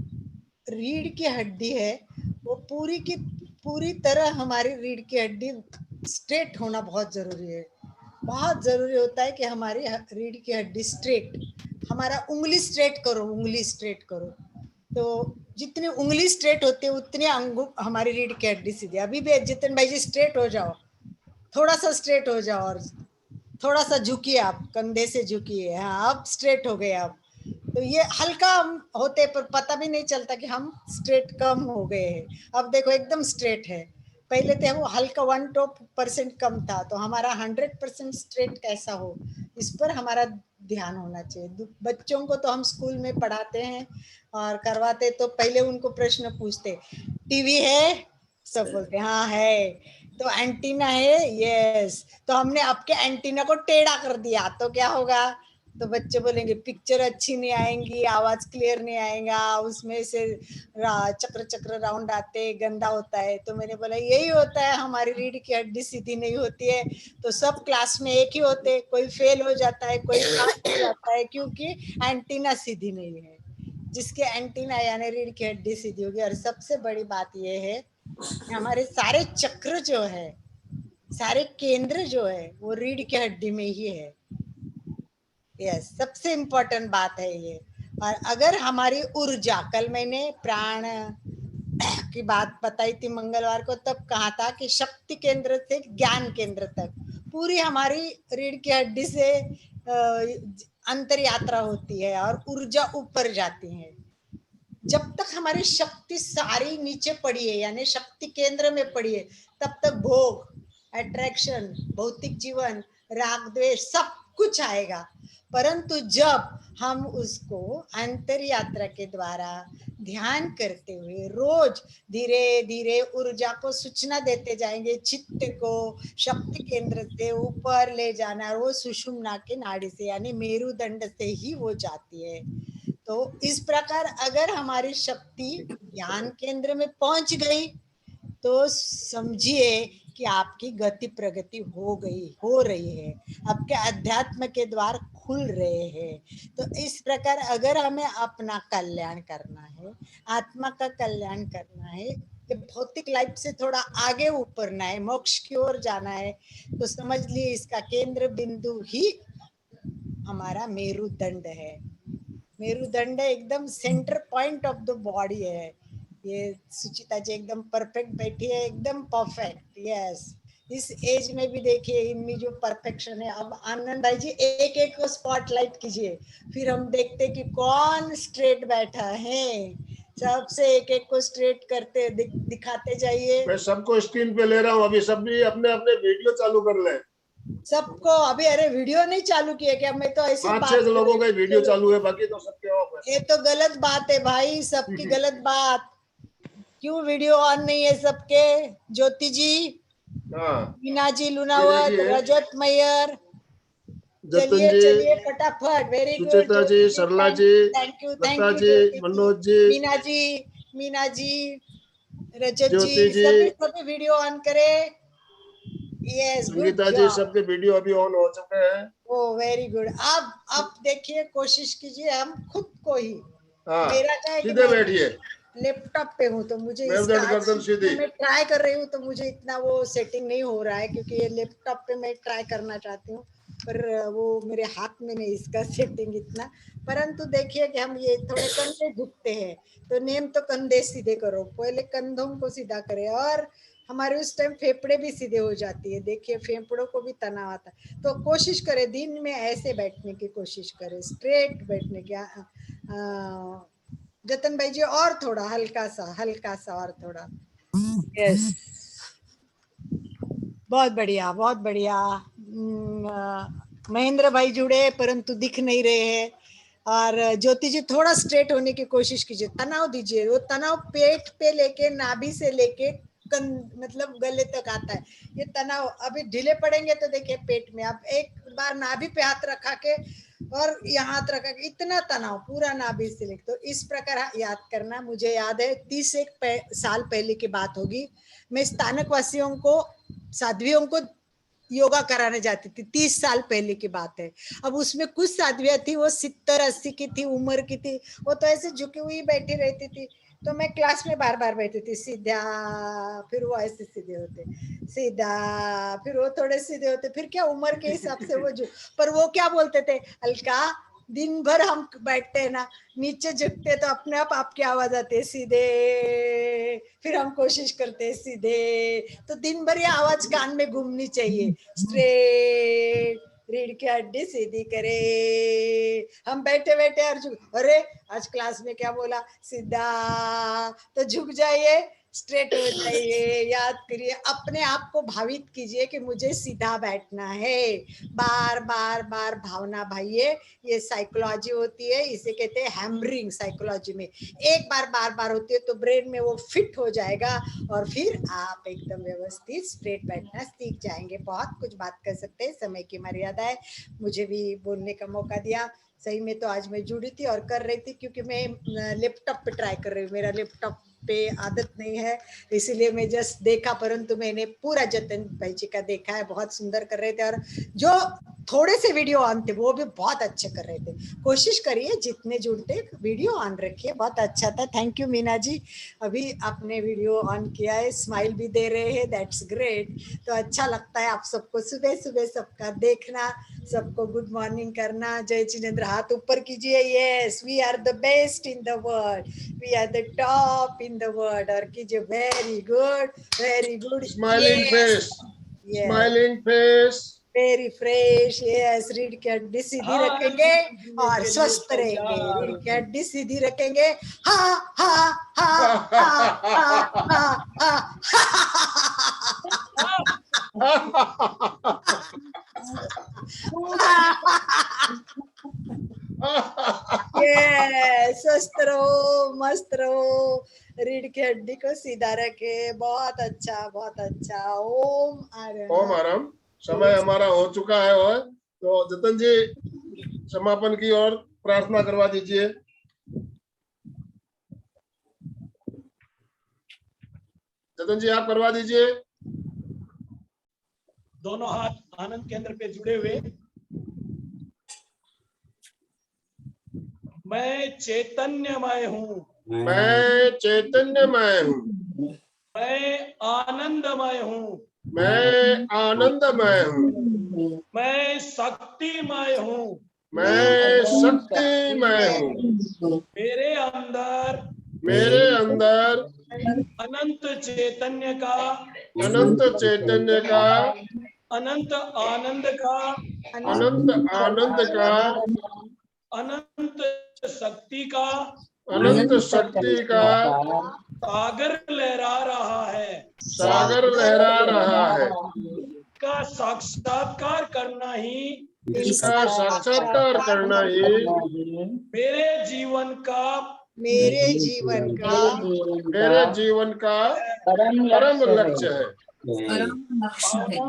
रीढ़ की हड्डी है वो पूरी की पूरी तरह, हमारी रीढ़ की हड्डी स्ट्रेट होना बहुत जरूरी है। बहुत जरूरी होता है कि हमारी रीढ़ की हड्डी स्ट्रेट, हमारा उंगली स्ट्रेट करो, उंगली स्ट्रेट करो। तो जितनी उंगली स्ट्रेट होती है उतनी हमारी रीढ़ की हड्डी सीधी। अभी भी जितन भाई जी स्ट्रेट हो जाओ, थोड़ा सा स्ट्रेट हो जाओ, और थोड़ा सा झुकिए, आप कंधे से झुकिए। हाँ, अब स्ट्रेट हो गए आप। तो ये हल्का हम होते पर पता भी नहीं चलता कि हम स्ट्रेट कम हो गए हैं। अब देखो एकदम स्ट्रेट है। पहले तो वो हल्का 1% कम था, तो हमारा 100% स्ट्रेट कैसा हो, इस पर हमारा ध्यान होना चाहिए। बच्चों को तो हम स्कूल में पढ़ाते हैं और करवाते, तो पहले उनको प्रश्न पूछते, टीवी है? सब बोलते हाँ है। तो एंटीना है? यस। तो हमने आपके एंटीना को टेढ़ा कर दिया तो क्या होगा? तो बच्चे बोलेंगे पिक्चर अच्छी नहीं आएंगी, आवाज क्लियर नहीं आएगा, उसमें से चक्र चक्र राउंड आते, गंदा होता है। तो मैंने बोला यही होता है, हमारी रीढ़ की हड्डी सीधी नहीं होती है तो सब क्लास में एक ही होते, कोई फेल हो जाता है, कोई पास हो जाता है, क्योंकि एंटीना सीधी नहीं है। जिसके एंटीना यानी रीढ़ की हड्डी सीधी होगी। और सबसे बड़ी बात यह है कि हमारे सारे चक्र जो है, सारे केंद्र जो है वो रीढ़ की हड्डी में ही है। यस, सबसे इम्पोर्टेंट बात है ये। और अगर हमारी ऊर्जा, कल मैंने प्राण की बात बताई थी मंगलवार को, तब कहा था कि शक्ति केंद्र से ज्ञान केंद्र तक पूरी हमारी रीढ़ की हड्डी से अंतर यात्रा होती है और ऊर्जा ऊपर जाती है। जब तक हमारी शक्ति सारी नीचे पड़ी है, यानी शक्ति केंद्र में पड़ी है, तब तक भोग, अट्रैक्शन, भौतिक जीवन, राग द्वेष सब कुछ आएगा। परंतु जब हम उसको अंतर यात्रा के द्वारा ध्यान करते हुए रोज धीरे धीरे ऊर्जा को सूचना देते जाएंगे, चित्त को शक्ति केंद्र से ऊपर ले जाना, वो सुषुम्ना के नाड़ी से यानी मेरुदंड से ही वो जाती है। तो इस प्रकार अगर हमारी शक्ति ज्ञान केंद्र में पहुंच गई तो समझिए कि आपकी गति प्रगति हो रही है, आपके अध्यात्म के द्वार खुल रहे हैं। तो इस प्रकार अगर हमें अपना कल्याण करना है, आत्मा का कल्याण करना है, भौतिक लाइफ से थोड़ा आगे ऊपरना है, मोक्ष की ओर जाना है, तो समझ लिए इसका केंद्र बिंदु ही हमारा मेरुदंड है। मेरुदंड एकदम centre point of the body है। ये सुचिता जी एकदम परफेक्ट बैठी है, एकदम परफेक्ट। यस, इस एज में भी देखिए इनमें जो परफेक्शन है। अब आनंद भाई जी एक एक को स्पॉटलाइट कीजिए, फिर हम देखते कि कौन स्ट्रेट बैठा है। सबसे एक एक को स्ट्रेट करते दिखाते जाइए। मैं सबको स्क्रीन पे ले रहा हूँ अभी, सब भी अपने अपने वीडियो चालू कर ले सबको। अभी अरे वीडियो नहीं चालू किया क्या? मैं तो ऐसे 5-6 लोगों का वीडियो चालू है, बाकी तो सबके ऑफ है। ये तो गलत बात है भाई, सबकी गलत बात। क्यों वीडियो ऑन नहीं है सबके? ज्योति जी, हाँ, मीना जी, लुनावत, देखिए। रजत मैयर, जतन चलिए जी, चलिए फटाफट। Very good Sucheta ji, Jyoti ji, Sarla thank ji, thank you Lata ji, Jyoti ji, Manoj ji, Meena ji, Rajat Jyoti ji, ji, सभी वीडियो ऑन करे। Yes, good Sangeeta ji, job. सबके वीडियो अभी ऑन हो चुके हैं। Oh very good. अब देखिए, कोशिश कीजिए हम खुद को ही। हाँ, मेरा क्या है कि सीधे मैं बैठिए, लैपटॉप पे हूँ, तो मुझे इसका मेरुदंड गर्दन आज सीधी। मैं ट्राई कर रही हूँ, तो मुझे इतना वो सेटिंग नहीं हो रहा है, क्योंकि ये लैपटॉप पे मैं ट्राई करना चाहती हूँ, पर वो मेरे हाथ में नहीं इसका सेटिंग इतना। परंतु देखिए कि हम ये थोड़े कंधे झुकते हैं, तो नेम तो कंधे सीधे करो, पहले कंधों को सीधा करें, और हमारे उस टाइम फेफड़े भी सीधे हो जाती है। देखिए फेफड़ों को भी तनाव आता है, तो कोशिश करें दिन में ऐसे बैठने की कोशिश करें, स्ट्रेट बैठने की। जतन भाई जी, और थोड़ा हल्का सा और थोड़ा। यस, बहुत बढ़िया, बहुत बढ़िया। महेंद्र भाई जुड़े परंतु दिख नहीं रहे हैं। और ज्योति जी, थोड़ा स्ट्रेट होने की कोशिश कीजिए, तनाव दीजिए। वो तनाव पेट पे लेके, नाभि से लेके मतलब गले तक आता है। ये तनाव अभी ढीले पड़ेंगे तो देखिए पेट में, आप एक बार नाभि पे हाथ रखा के और यहाँ हाथ रखा के, इतना तनाव पूरा नाभि से लेके, तो इस प्रकार याद करना। मुझे याद है 31 साल पहले की बात होगी, मैं स्थानक वासियों को, साध्वियों को योगा कराने जाती थी। 30 साल पहले की बात है। अब उसमें कुछ साध्वियां थी, वो 70-80 की थी, उम्र की थी, वो तो ऐसे झुकी हुई बैठी रहती थी। तो मैं क्लास में बार बार बैठी थी, सीधा, फिर वो ऐसे सीधे होते, सीधा, फिर वो थोड़े सीधे होते, फिर क्या उम्र के हिसाब से वो पर वो क्या बोलते थे, अलका दिन भर हम बैठते हैं ना, नीचे झुकते तो अपने आप आपकी आवाज आती है सीधे, फिर हम कोशिश करते हैं सीधे, तो दिन भर ये आवाज कान में घूमनी चाहिए। स्ट्रेट, रीढ़ की हड्डी सीधी करे। हम बैठे बैठे और अरे आज क्लास में क्या बोला, सीधा, तो झुक जाइए, स्ट्रेट हो जाइए। याद करिए, अपने आप को भावित कीजिए कि मुझे सीधा बैठना है। बार बार बार भावना भाइये, ये साइकोलॉजी होती है, इसे कहते हैं हैमरिंग साइकोलॉजी में। एक बार बार बार होती है तो ब्रेन में वो फिट हो जाएगा, और फिर आप एकदम व्यवस्थित स्ट्रेट बैठना सीख जाएंगे। बहुत कुछ बात कर सकते हैं, समय की मर्यादा है। मुझे भी बोलने का मौका दिया, सही में तो आज मैं जुड़ी थी और कर रही थी, क्योंकि मैं लैपटॉप पे ट्राई कर रही हूँ, मेरा लैपटॉप पे आदत नहीं है, इसीलिए मैं जस्ट देखा, परंतु मैंने पूरा जतन भाई जी का देखा है, बहुत सुंदर कर रहे थे, और जो थोड़े से वीडियो ऑन थे वो भी बहुत अच्छे कर रहे थे। कोशिश करिए जितने जुड़ते वीडियो ऑन रखिए, बहुत अच्छा था। थैंक यू मीना जी, अभी आपने वीडियो ऑन किया है, स्माइल भी दे रहे हैं, दैट्स ग्रेट। तो अच्छा लगता है आप सबको सुबह सुबह सबका देखना, सबको गुड मॉर्निंग करना। जय जिनेंद्र, हाथ ऊपर कीजिए। Yes, we are the best in the world, we are the top in the world, और कीजिए very good, very good. Smiling face, smiling face, very fresh. Yes, रीढ़ की हड्डी सीधी रखेंगे और स्वस्थ रहेंगे। रीढ़ की हड्डी सीधी रखेंगे। हा हा हा हा हा ये स्वस्थ रहो, मस्त रहो, रीढ़ की हड्डी को सीधा रखे। बहुत अच्छा, बहुत अच्छा। ओम ओम आराम। समय हमारा हो चुका है, और तो जतन जी समापन की ओर प्रार्थना करवा दीजिए। जतन जी आप करवा दीजिए। दोनों हाथ आनंद केंद्र पे जुड़े हुए। मैं चैतन्यमय हूँ, मैं चैतन्यमय हूँ, मैं आनंदमय हूँ, मैं आनंदमय हूँ, मैं शक्तिमय हूँ, मैं शक्तिमय हूँ, मेरे मेरे अंदर अनंत चैतन्य का, अनंत चैतन्य का, अनंत आनंद का, अनंत आनंद का, अनंत शक्ति का अनंत शक्ति का सागर लहरा रहा है। सागर लहरा रहा है। का साक्षात्कार करना ही, इसका साक्षात्कार करना ही मेरे जीवन का मेरे जीवन का मेरे जीवन का परम लक्ष्य है। भावना,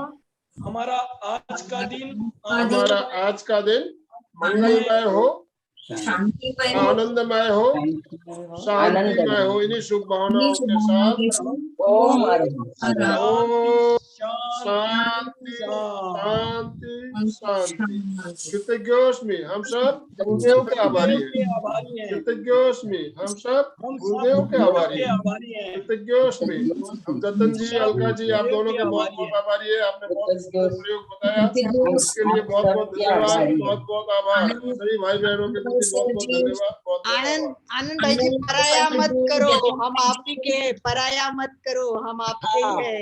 हमारा आज का दिन हमारा आज का दिन मंगलमय हो, आनंदमय हो, शांतिमय हो। इन्हीं शुभ भावनाओं के साथ ओम शांति शांति शांति। कृतज्ञोस्मि, हम सब गुरुदेव के आभारी हैं। कृतज्ञोस्मि, हम सब गुरुदेव के आभारी हैं। कृतज्ञोस्मि, हम जतन जी, अलका जी, आप दोनों के बहुत बहुत आभारी है। आपने बहुत सुंदर प्रयोग बताया, उसके लिए बहुत बहुत धन्यवाद, बहुत बहुत आभार। सभी भाई बहनों के प्रति बहुत बहुत धन्यवाद, बहुत बहुत आनंद आनंद भाई जी, पराया मत करो, हम आपके के, पराया मत करो, हम आपके ही है।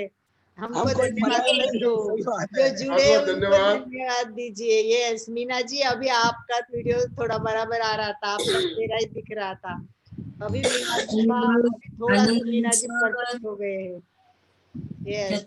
हमको धन्यवाद मत दो, जो जुड़े बहुत उनको धन्यवाद। धन्यवाद दीजिए। ये मीना जी, अभी आपका वीडियो थोड़ा बराबर आ रहा था, आपका चेहरा ही दिख रहा था। अभी मीना जी का, अभी थोड़ा सा मीना जी परफेक्ट हो गए हैं। यस।